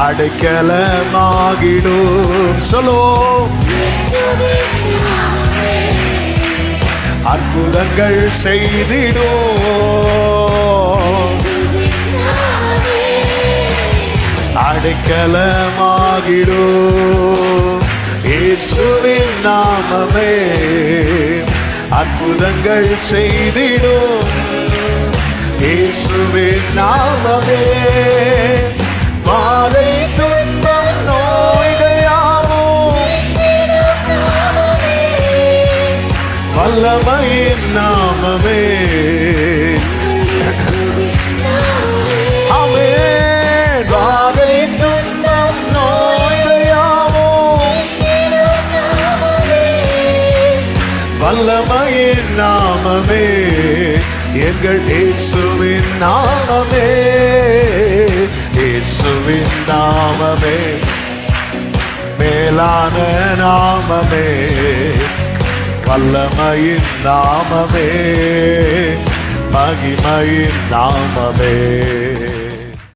அடைக்கலமாகிடும். சொல்லுவோம். அற்புதங்கள் செய்திடும். அடைக்கலமாகிடும். இயேசுவின் நாமமே அற்புதங்கள் செய்திடும். இயேசுவின் நாமமே வாதை துன்பம் நோய்கள் யாவும் வல்லமையின் நாமமே. ஆமென். வாதை துன்பம் நோய்கள் யாவும் வல்லமையின் நாமமே. எங்கள் இயேசுவின் நாமமே. இயேசுவின் நாமமே மேலான நாமமே. வல்லமையின் நாமமே. மகிமையின் நாமமே.